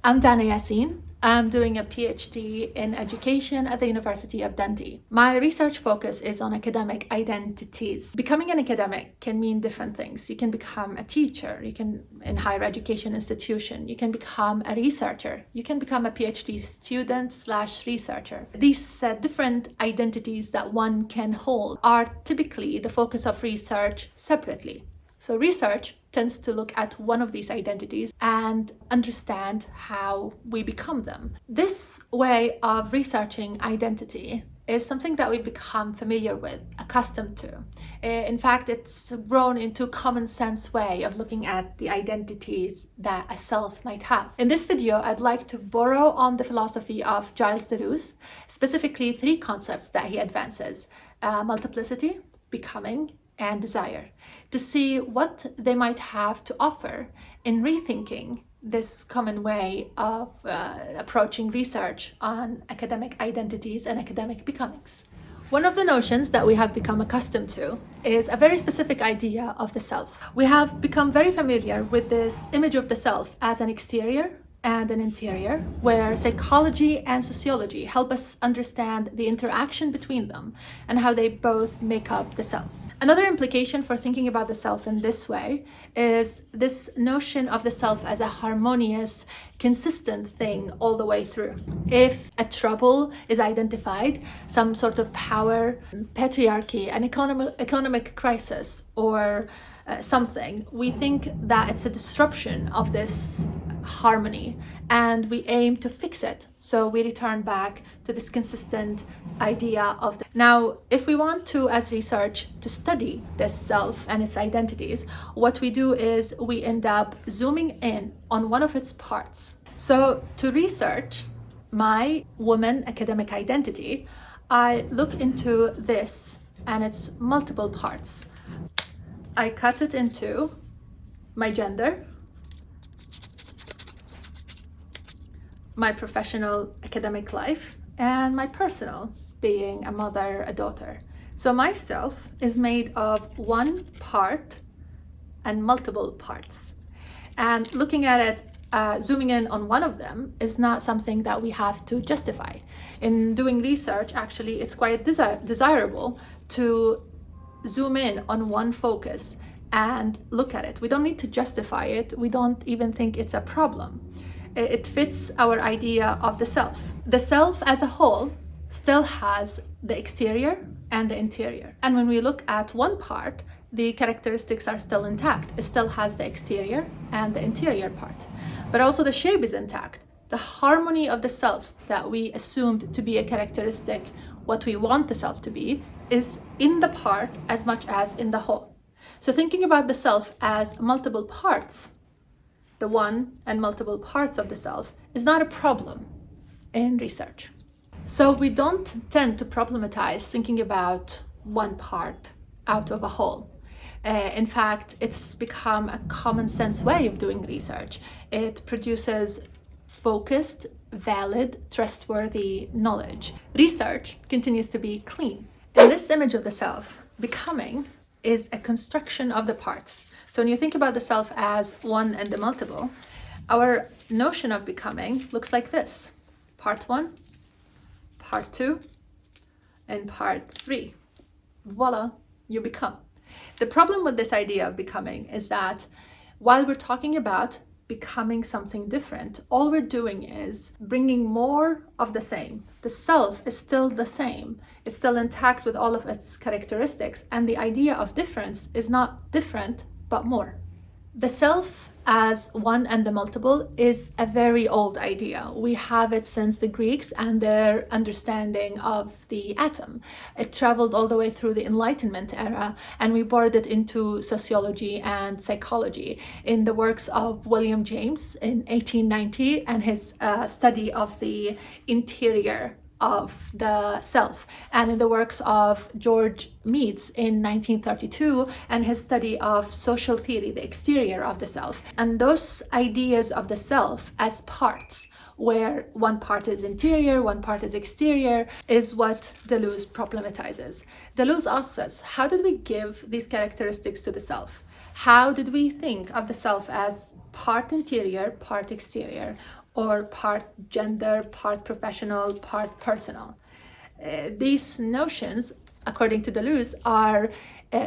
I'm Dana Yassin. I'm doing a PhD in education at the University of Dundee. My research focus is on academic identities. Becoming an academic can mean different things. You can become a teacher, you can in higher education institution, you can become a researcher, you can become a PhD student/researcher. These different identities that one can hold are typically the focus of research separately. So research tends to look at one of these identities and understand how we become them. This way of researching identity is something that we become familiar with, accustomed to. In fact, it's grown into a common sense way of looking at the identities that a self might have. In this video, I'd like to borrow on the philosophy of Gilles Deleuze, specifically three concepts that he advances: multiplicity, becoming, and desire, to see what they might have to offer in rethinking this common way of approaching research on academic identities and academic becomings. One of the notions that we have become accustomed to is a very specific idea of the self. We have become very familiar with this image of the self as an exterior and an interior, where psychology and sociology help us understand the interaction between them and how they both make up the self. Another implication for thinking about the self in this way is this notion of the self as a harmonious, consistent thing all the way through. If a trouble is identified, some sort of power, patriarchy, an economic crisis, or something, we think that it's a disruption of this harmony and we aim to fix it. So we return back to this consistent idea of Now, if we want to, as research, to study this self and its identities, what we do is we end up zooming in on one of its parts. So to research my woman academic identity, I look into this and its multiple parts. I cut it into my gender, my professional academic life, and my personal, being a mother, a daughter. So my self is made of one part and multiple parts. And looking at it, zooming in on one of them is not something that we have to justify. In doing research, actually, it's quite desirable to zoom in on one focus and look at it. We don't need to justify it. We don't even think it's a problem. It fits our idea of the self. The self as a whole still has the exterior and the interior. And when we look at one part, the characteristics are still intact. It still has the exterior and the interior part. But also the shape is intact. The harmony of the self that we assumed to be a characteristic, what we want the self to be, is in the part as much as in the whole. So thinking about the self as multiple parts, the one and multiple parts of the self, is not a problem in research. So we don't tend to problematize thinking about one part out of a whole. In fact, it's become a common sense way of doing research. It produces focused, valid, trustworthy knowledge. Research continues to be clean. In this image of the self, becoming is a construction of the parts. So when you think about the self as one and the multiple, our notion of becoming looks like this: part one, part two, and part three. Voila, you become. The problem with this idea of becoming is that while we're talking about becoming something different, all we're doing is bringing more of the same. The self is still the same. It's still intact with all of its characteristics, and the idea of difference is not different, but more. The self as one and the multiple is a very old idea. We have it since the Greeks and their understanding of the atom. It traveled all the way through the Enlightenment era, and we borrowed it into sociology and psychology in the works of William James in 1890 and his study of the interior of the self, and in the works of George Meads in 1932 and his study of social theory, the exterior of the self. And those ideas of the self as parts, where one part is interior, one part is exterior, is what Deleuze problematizes. Deleuze asks us, how did we give these characteristics to the self? How did we think of the self as part interior, part exterior? or part gender, part professional, part personal. These notions, according to Deleuze, are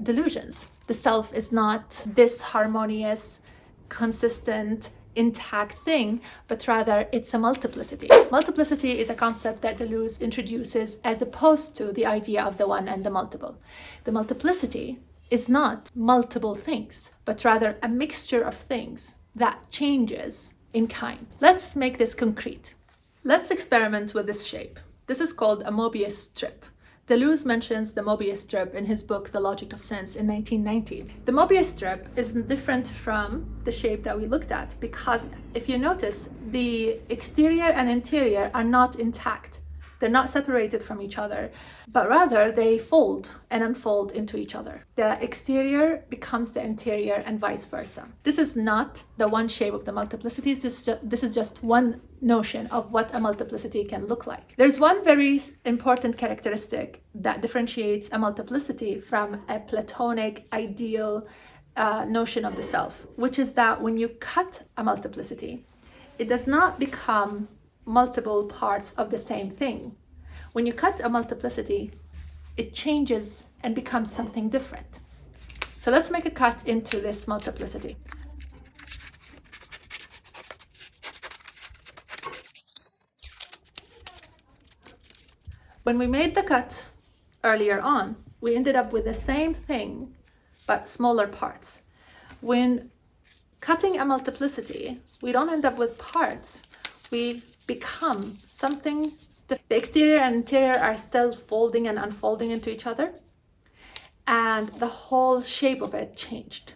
delusions. The self is not this harmonious, consistent, intact thing, but rather it's a multiplicity. Multiplicity is a concept that Deleuze introduces as opposed to the idea of the one and the multiple. The multiplicity is not multiple things, but rather a mixture of things that changes in kind. Let's make this concrete. Let's experiment with this shape. This is called a Mobius strip. Deleuze mentions the Mobius strip in his book, The Logic of Sense, in 1990. The Mobius strip is different from the shape that we looked at because if you notice, the exterior and interior are not intact. They're not separated from each other, but rather they fold and unfold into each other. The exterior becomes the interior and vice versa. This is not the one shape of the multiplicity. This is just one notion of what a multiplicity can look like. There's one very important characteristic that differentiates a multiplicity from a Platonic ideal notion of the self, which is that when you cut a multiplicity, it does not become multiple parts of the same thing. When you cut a multiplicity, it changes and becomes something different. So let's make a cut into this multiplicity. When we made the cut earlier on, we ended up with the same thing, but smaller parts. When cutting a multiplicity, we don't end up with parts. We become something. The exterior and interior are still folding and unfolding into each other, and the whole shape of it changed.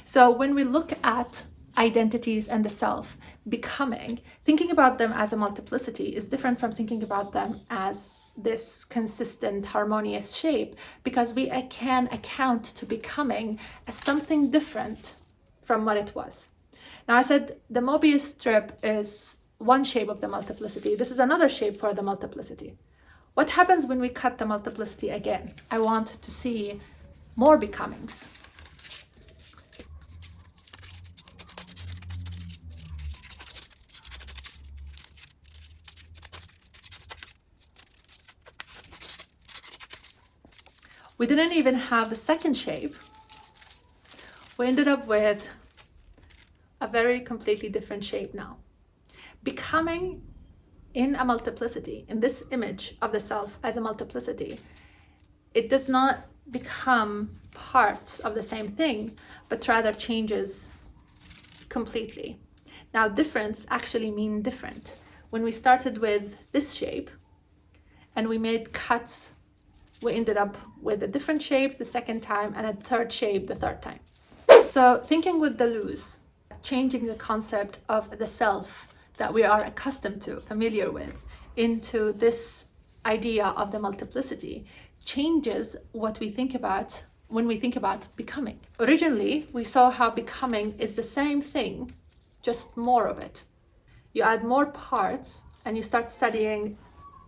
So when we look at identities and the self becoming, thinking about them as a multiplicity is different from thinking about them as this consistent, harmonious shape, because we can account to becoming as something different from what it was. Now, I said the Mobius strip is one shape of the multiplicity. This is another shape for the multiplicity. What happens when we cut the multiplicity again? I want to see more becomings. We didn't even have the second shape. We ended up with a very completely different shape now. Becoming in a multiplicity, in this image of the self as a multiplicity, it does not become parts of the same thing, but rather changes completely. Now, difference actually means different. When we started with this shape and we made cuts, we ended up with a different shape the second time and a third shape the third time. So thinking with Deleuze, changing the concept of the self that we are accustomed to, familiar with, into this idea of the multiplicity changes what we think about when we think about becoming. Originally, we saw how becoming is the same thing, just more of it. You add more parts and you start studying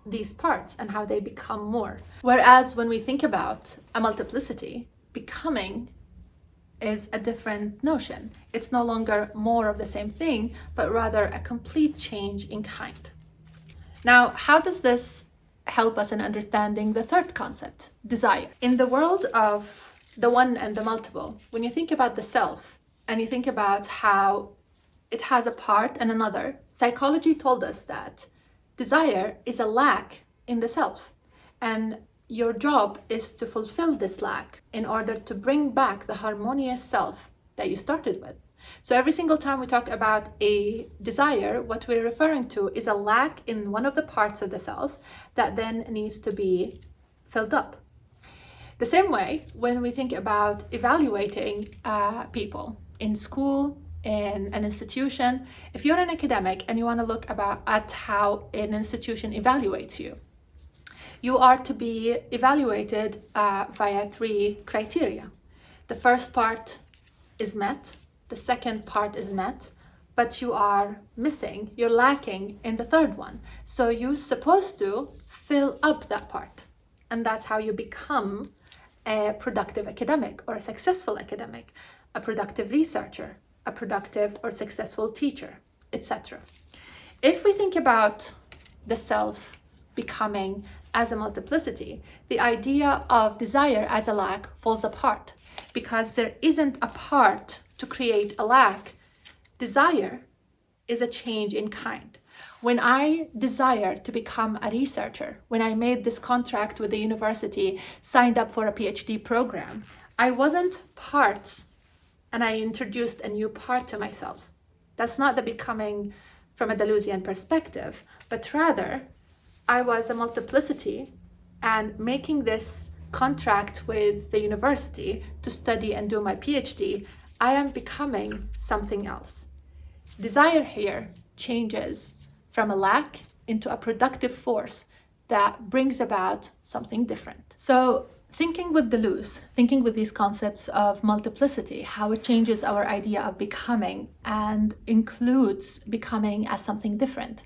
these parts and how they become more. Whereas when we think about a multiplicity, becoming is a different notion. It's no longer more of the same thing, but rather a complete change in kind. Now, how does this help us in understanding the third concept, desire? In the world of the one and the multiple, when you think about the self and you think about how it has a part and another, psychology told us that desire is a lack in the self. And your job is to fulfill this lack in order to bring back the harmonious self that you started with. So every single time we talk about a desire, what we're referring to is a lack in one of the parts of the self that then needs to be filled up. The same way, when we think about evaluating people in school, in an institution, if you're an academic and you want to look at how an institution evaluates you, you are to be evaluated via 3 criteria. The first part is met, the second part is met, but you are missing, you're lacking in the third one. So you're supposed to fill up that part. And that's how you become a productive academic or a successful academic, a productive researcher, a productive or successful teacher, etc. If we think about the self becoming as a multiplicity, the idea of desire as a lack falls apart because there isn't a part to create a lack. Desire is a change in kind. When I desired to become a researcher, when I made this contract with the university, signed up for a PhD program, I wasn't parts and I introduced a new part to myself. That's not the becoming from a Deleuzian perspective, but rather I was a multiplicity, and making this contract with the university to study and do my PhD, I am becoming something else. Desire here changes from a lack into a productive force that brings about something different. So thinking with Deleuze, thinking with these concepts of multiplicity, how it changes our idea of becoming and includes becoming as something different.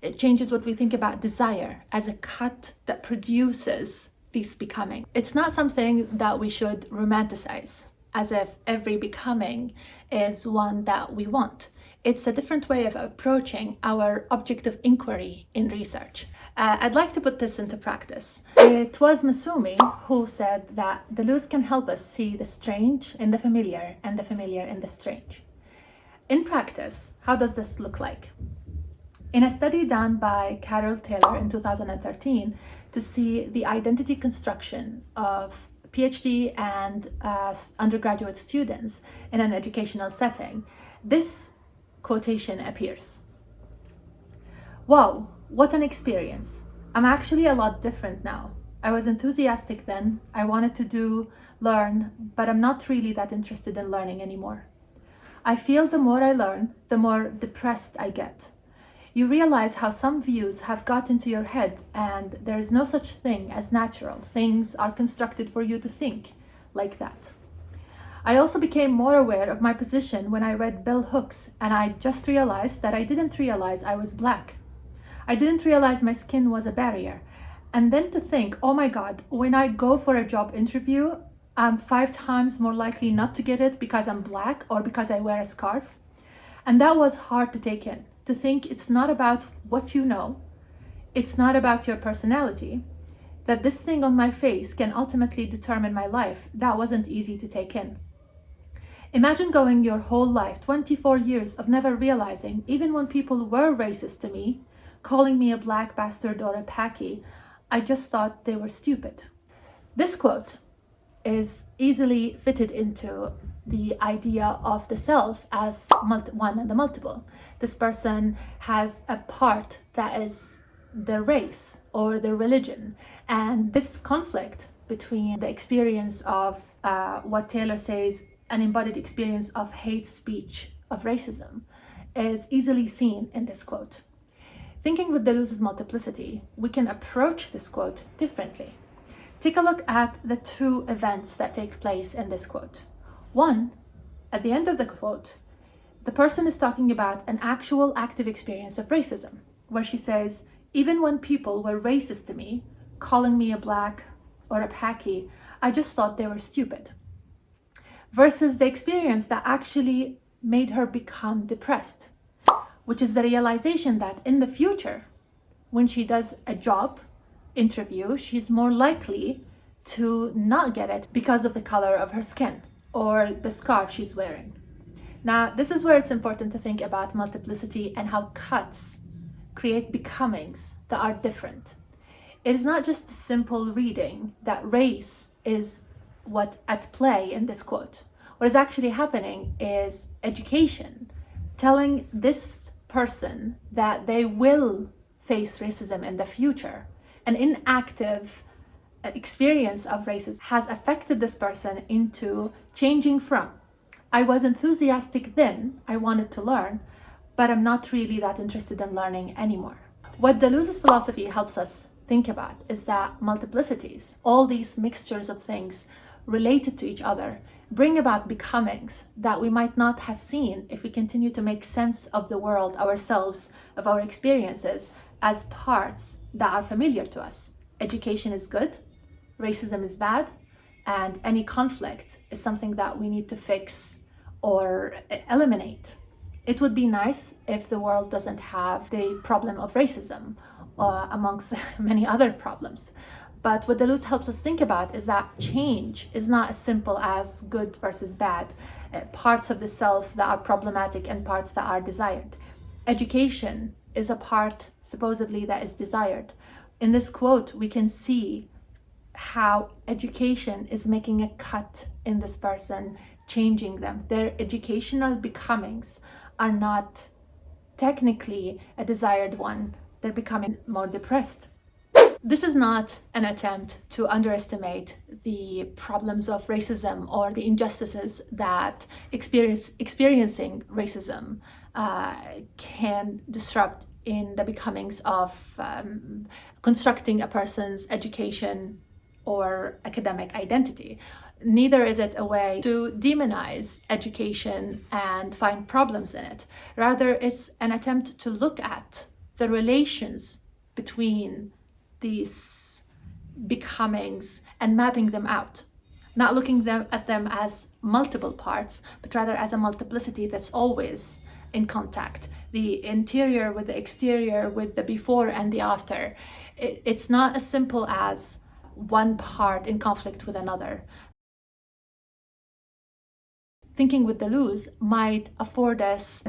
It changes what we think about desire as a cut that produces this becoming. It's not something that we should romanticize as if every becoming is one that we want. It's a different way of approaching our object of inquiry in research. I'd like to put this into practice. It was Masumi who said that Deleuze can help us see the strange in the familiar and the familiar in the strange. In practice, how does this look like? In a study done by Carol Taylor in 2013 to see the identity construction of PhD and undergraduate students in an educational setting, this quotation appears. Wow, what an experience. I'm actually a lot different now. I was enthusiastic then. I wanted to learn, but I'm not really that interested in learning anymore. I feel the more I learn, the more depressed I get. You realize how some views have got into your head and there is no such thing as natural. Things are constructed for you to think like that. I also became more aware of my position when I read bell hooks, and I just realized that I didn't realize I was black. I didn't realize my skin was a barrier. And then to think, oh my God, when I go for a job interview, I'm 5 times more likely not to get it because I'm black or because I wear a scarf. And that was hard to take in, to think it's not about what you know, it's not about your personality, that this thing on my face can ultimately determine my life. That wasn't easy to take in. Imagine going your whole life, 24 years of never realizing, even when people were racist to me, calling me a black bastard or a packy, I just thought they were stupid. This quote is easily fitted into the idea of the self as one and the multiple. This person has a part that is the race or the religion, and this conflict between the experience of what Taylor says an embodied experience of hate speech, of racism, is easily seen in this quote. Thinking with Deleuze's multiplicity, we can approach this quote differently. Take a look at the 2 events that take place in this quote. One, at the end of the quote, the person is talking about an actual active experience of racism, where she says, even when people were racist to me, calling me a black or a packy, I just thought they were stupid. Versus the experience that actually made her become depressed, which is the realization that in the future, when she does a job interview, she's more likely to not get it because of the color of her skin or the scarf she's wearing. Now, this is where it's important to think about multiplicity and how cuts create becomings that are different. It is not just a simple reading that race is what at play in this quote. What is actually happening is education telling this person that they will face racism in the future. An inactive experience of racism has affected this person into changing from, I was enthusiastic then, I wanted to learn, but I'm not really that interested in learning anymore. What Deleuze's philosophy helps us think about is that multiplicities, all these mixtures of things related to each other, bring about becomings that we might not have seen if we continue to make sense of the world, ourselves, of our experiences as parts that are familiar to us. Education is good, racism is bad, and any conflict is something that we need to fix or eliminate. It would be nice if the world doesn't have the problem of racism, amongst many other problems. But what Deleuze helps us think about is that change is not as simple as good versus bad, parts of the self that are problematic and parts that are desired. Education is a part, supposedly, that is desired. In this quote, we can see how education is making a cut in this person, changing them. Their educational becomings are not technically a desired one. They're becoming more depressed. This is not an attempt to underestimate the problems of racism or the injustices that experiencing racism can disrupt in the becomings of constructing a person's education or academic identity. Neither is it a way to demonize education and find problems in it. Rather, it's an attempt to look at the relations between these becomings and mapping them out, not looking at them as multiple parts, but rather as a multiplicity that's always in contact, the interior with the exterior, with the before and the after. It's not as simple as one part in conflict with another. Thinking with Deleuze might afford us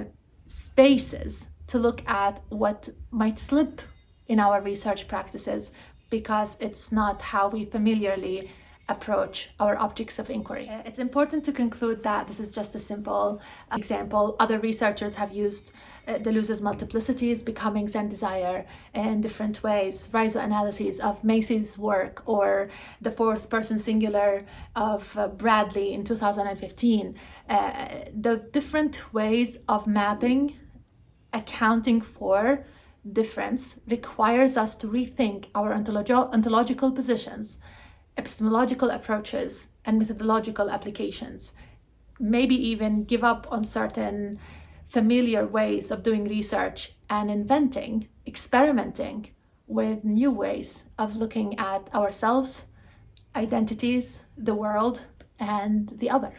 spaces to look at what might slip in our research practices, because it's not how we familiarly approach our objects of inquiry. It's important to conclude that this is just a simple example. Other researchers have used Deleuze's multiplicities, becomings, and desire in different ways. Rhizoanalyses of Macy's work, or the fourth person singular of Bradley in 2015. The different ways of mapping, accounting for difference, requires us to rethink our ontological positions, epistemological approaches, and methodological applications. Maybe even give up on certain familiar ways of doing research and inventing, experimenting with new ways of looking at ourselves, identities, the world, and the other.